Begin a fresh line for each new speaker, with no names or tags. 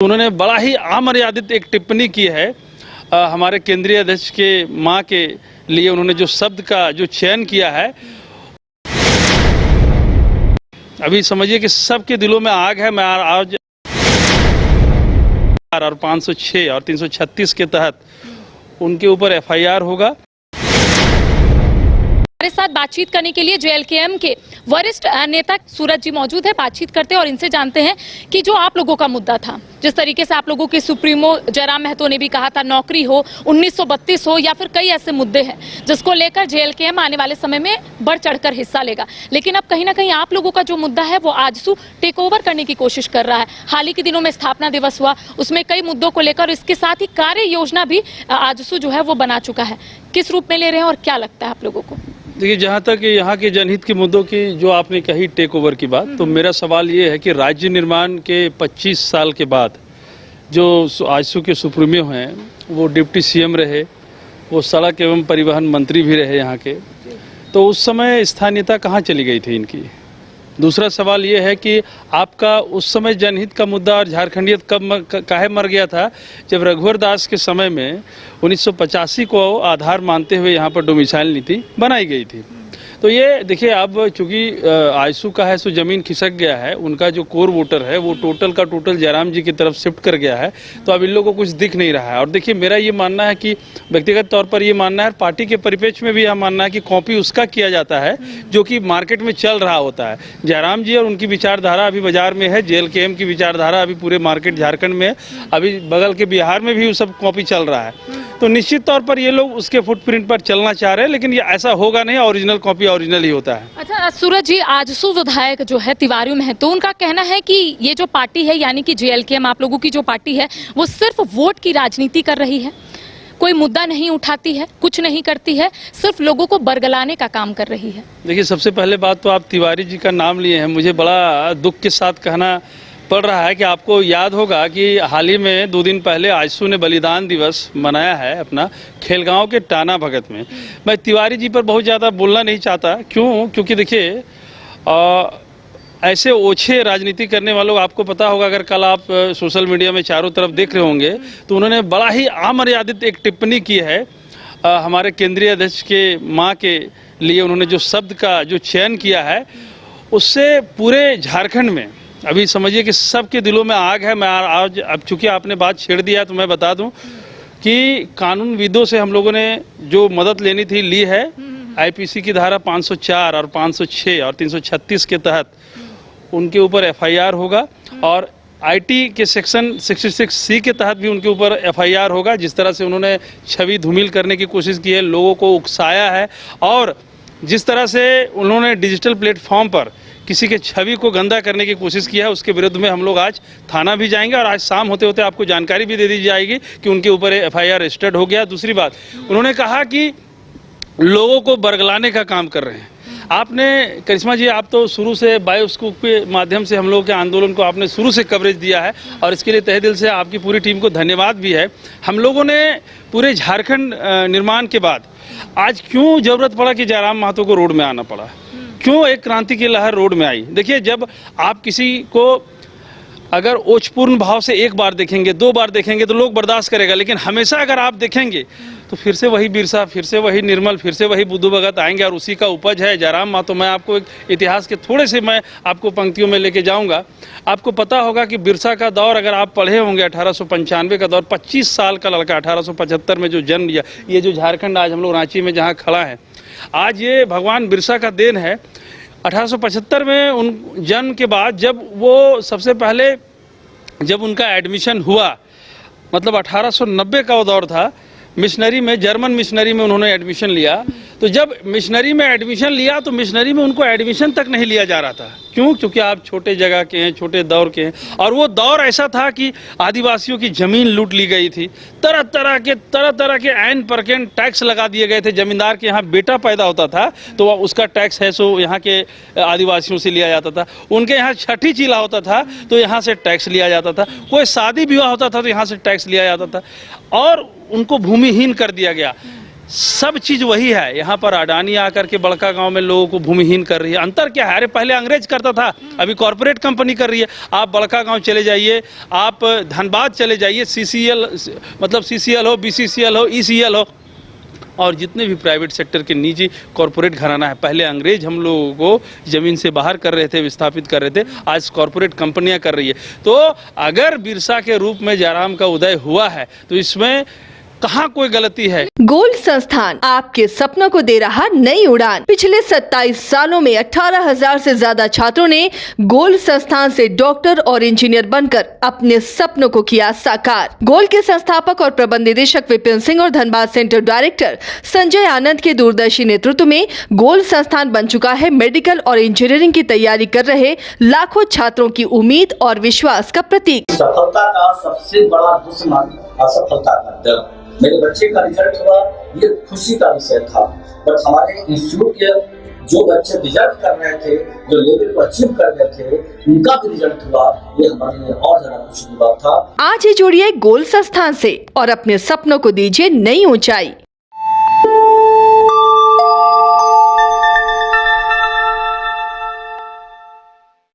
उन्होंने बड़ा ही अमर्यादित एक टिप्पणी की है हमारे केंद्रीय अध्यक्ष के मां के लिए। उन्होंने जो शब्द का जो चयन किया है, अभी समझिए कि सबके दिलों में आग है। मैं आज और 506 और 336 के तहत उनके ऊपर एफआईआर होगा।
हमारे साथ बातचीत करने के लिए जेएलकेएम के वरिष्ठ नेता सूरज जी मौजूद है। बातचीत करते हैं और इनसे जानते हैं कि जो आप लोगों का मुद्दा था, जिस तरीके से आप लोगों के सुप्रीमो जयराम महतो ने भी कहा था, नौकरी हो, 1932 हो, या फिर कई ऐसे मुद्दे हैं जिसको लेकर जेएलकेएम आने वाले समय में बढ़ चढ़कर हिस्सा लेगा। लेकिन अब कहीं ना कहीं आप लोगों का जो मुद्दा है वो आजसू टेक ओवर करने की कोशिश कर रहा है। हाल ही के दिनों में स्थापना दिवस हुआ, उसमें कई मुद्दों को लेकर, इसके साथ ही कार्य योजना भी आजसू जो है वो बना चुका है। किस रूप में ले रहे हैं और क्या लगता है आप लोगों को?
देखिए, जहाँ तक यहाँ के जनहित के मुद्दों की जो आपने कही टेक ओवर की बात, तो मेरा सवाल ये है कि राज्य निर्माण के 25 साल के बाद जो आजसू के सुप्रीमो हैं, वो डिप्टी सीएम रहे, वो सड़क एवं परिवहन मंत्री भी रहे यहाँ के, तो उस समय स्थानीयता कहाँ चली गई थी इनकी? दूसरा सवाल ये है कि आपका उस समय जनहित का मुद्दा और झारखंडियत कब काहे मर गया था, जब रघुवर दास के समय में 1985 को आधार मानते हुए यहाँ पर डोमिसाइल नीति बनाई गई थी। तो ये देखिए, अब चूंकि आजसू का है सो ज़मीन खिसक गया है, उनका जो कोर वोटर है वो टोटल का टोटल जयराम जी की तरफ शिफ्ट कर गया है, तो अब इन लोगों को कुछ दिख नहीं रहा है। और देखिए, मेरा ये मानना है कि व्यक्तिगत तौर पर ये मानना है, पार्टी के परिप्रेक्ष्य में भी यह मानना है कि कॉपी उसका किया जाता है जो कि मार्केट में चल रहा होता है। जयराम जी और उनकी विचारधारा अभी बाजार में है, जेएलकेएम की विचारधारा अभी पूरे मार्केट झारखंड में, अभी बगल के बिहार में भी वो सब कॉपी चल रहा है। तो निश्चित तौर पर ये लोग उसके फुटप्रिंट पर चलना चाह रहे हैं, लेकिन ये ऐसा होगा नहीं। ओरिजिनल कॉपी ओरिजिनल ही होता है।
अच्छा सूरज जी, आजसू विधायक जो है तिवारी महतो, उनका कहना है कि ये जो पार्टी है, यानी कि जेएलकेएम आप लोगों की जो पार्टी है, वो सिर्फ वोट की राजनीति कर रही है, कोई मुद्दा नहीं उठाती है, कुछ नहीं करती है, सिर्फ लोगों को बरगलाने का काम कर रही है।
देखिए, सबसे पहले बात तो आप तिवारी जी का नाम लिए हैं, मुझे बड़ा दुख के साथ कहना पड़ रहा है कि आपको याद होगा कि हाल ही में 2 दिन पहले आजसू ने बलिदान दिवस मनाया है अपना खेलगांव के टाना भगत में। मैं तिवारी जी पर बहुत ज़्यादा बोलना नहीं चाहता, क्योंकि देखिए ऐसे ओछे राजनीति करने वालों, आपको पता होगा, अगर कल आप सोशल मीडिया में चारों तरफ देख रहे होंगे, तो उन्होंने बड़ा ही अमर्यादित एक टिप्पणी की है हमारे केंद्रीय अध्यक्ष के मां के लिए। उन्होंने जो शब्द का जो चयन किया है, उससे पूरे झारखंड में अभी समझिए कि सबके दिलों में आग है। मैं आज, अब चूंकि आपने बात छेड़ दिया, तो मैं बता दूं कि कानूनविदों से हम लोगों ने जो मदद लेनी थी ली है। आईपीसी की धारा 504 और 506 और 336 के तहत उनके ऊपर एफआईआर होगा, और आईटी के सेक्शन 66C के तहत भी उनके ऊपर एफआईआर होगा। जिस तरह से उन्होंने छवि धूमिल करने की कोशिश की है, लोगों को उकसाया है, और जिस तरह से उन्होंने डिजिटल प्लेटफॉर्म पर किसी के छवि को गंदा करने की कोशिश की है, उसके विरुद्ध में हम लोग आज थाना भी जाएंगे, और आज शाम होते होते आपको जानकारी भी दे दी जाएगी कि उनके ऊपर एफआईआर रजिस्टर्ड हो गया। दूसरी बात, उन्होंने कहा कि लोगों को बरगलाने का काम कर रहे हैं। आपने, करिश्मा जी, आप तो शुरू से बायोस्कोप के माध्यम से हम लोगों के आंदोलन को आपने शुरू से कवरेज दिया है, और इसके लिए तहे दिल से आपकी पूरी टीम को धन्यवाद भी है। हम लोगों ने पूरे झारखंड निर्माण के बाद आज क्यों जरूरत पड़ा कि जयराम महतो को रोड में आना पड़ा, क्यों एक क्रांति की लहर रोड में आई? देखिए, जब आप किसी को अगर ओछपूर्ण भाव से एक बार देखेंगे, 2 बार देखेंगे, तो लोग बर्दाश्त करेगा, लेकिन हमेशा अगर आप देखेंगे तो फिर से वही बिरसा, फिर से वही निर्मल, फिर से वही बुद्धू भगत आएंगे, और उसी का उपज है जयराम महतो। मैं आपको एक इतिहास के थोड़े से मैं आपको पंक्तियों में लेके जाऊंगा। आपको पता होगा कि बिरसा का दौर अगर आप पढ़े होंगे, 1895 का दौर, 25 साल का लड़का 1875 में जो जन्म लिया, ये जो झारखंड आज हम लोग रांची में जहाँ खड़ा है, आज ये भगवान बिरसा का देन है। 1875 में उन जन्म के बाद जब वो सबसे पहले जब उनका एडमिशन हुआ, मतलब 1890 का वो दौर था, मिशनरी में, जर्मन मिशनरी में उन्होंने एडमिशन लिया। तो जब मिशनरी में एडमिशन लिया, तो मिशनरी में उनको एडमिशन तक नहीं लिया जा रहा था। क्यों? क्योंकि आप छोटे जगह के हैं, छोटे दौर के हैं, और वो दौर ऐसा था कि आदिवासियों की ज़मीन लूट ली गई थी, तरह तरह के ऐन परकेन टैक्स लगा दिए गए थे। जमींदार के यहाँ बेटा पैदा होता था तो उसका टैक्स है सो यहाँ के आदिवासियों से लिया जाता था। उनके यहाँ छठी चीला होता था तो यहाँ से टैक्स लिया जाता था। कोई शादी विवाह होता था तो यहाँ से टैक्स लिया जाता था, और उनको भूमिहीन कर दिया गया। सब चीज वही है। यहाँ पर अडानी आकर के बड़का गांव में लोगों को भूमिहीन कर रही है। अंतर क्या है? अरे पहले अंग्रेज करता था, अभी कॉरपोरेट कंपनी कर रही है। आप बड़का गांव चले जाइए, आप धनबाद चले जाइए, CCL मतलब CCL हो, BCCL हो, ECL हो, और जितने भी प्राइवेट सेक्टर के निजी कॉरपोरेट घराना है, पहले अंग्रेज हम लोगों को ज़मीन से बाहर कर रहे थे, विस्थापित कर रहे थे, आज कॉरपोरेट कंपनियां कर रही है। तो अगर बिरसा के रूप में जयराम का उदय हुआ है तो इसमें कहाँ कोई गलती है?
गोल्ड संस्थान आपके सपनों को दे रहा नई उड़ान। पिछले 27 सालों में 18,000 से ज्यादा छात्रों ने गोल्ड संस्थान से डॉक्टर और इंजीनियर बनकर अपने सपनों को किया साकार। गोल्ड के संस्थापक और प्रबंध निदेशक विपिन सिंह और धनबाद सेंटर डायरेक्टर संजय आनंद के दूरदर्शी नेतृत्व में गोल्ड संस्थान बन चुका है मेडिकल और इंजीनियरिंग की तैयारी कर रहे लाखों छात्रों की उम्मीद और विश्वास का प्रतीक।
सफलता का सबसे बड़ा दुश्मन असफलता का डर। मेरे बच्चे का रिजल्ट हुआ, ये खुशी का विषय था, बट हमारे इंस्टीट्यूट के जो बच्चे रिजल्ट कर रहे थे, जो लेवल को अचीव कर रहे थे, उनका भी रिजल्ट हुआ, ये हमारे लिए और ज्यादा खुशी की बात था।
आज ही जुड़िए गोल्ड संस्थान से और अपने सपनों को दीजिए नई ऊंचाई।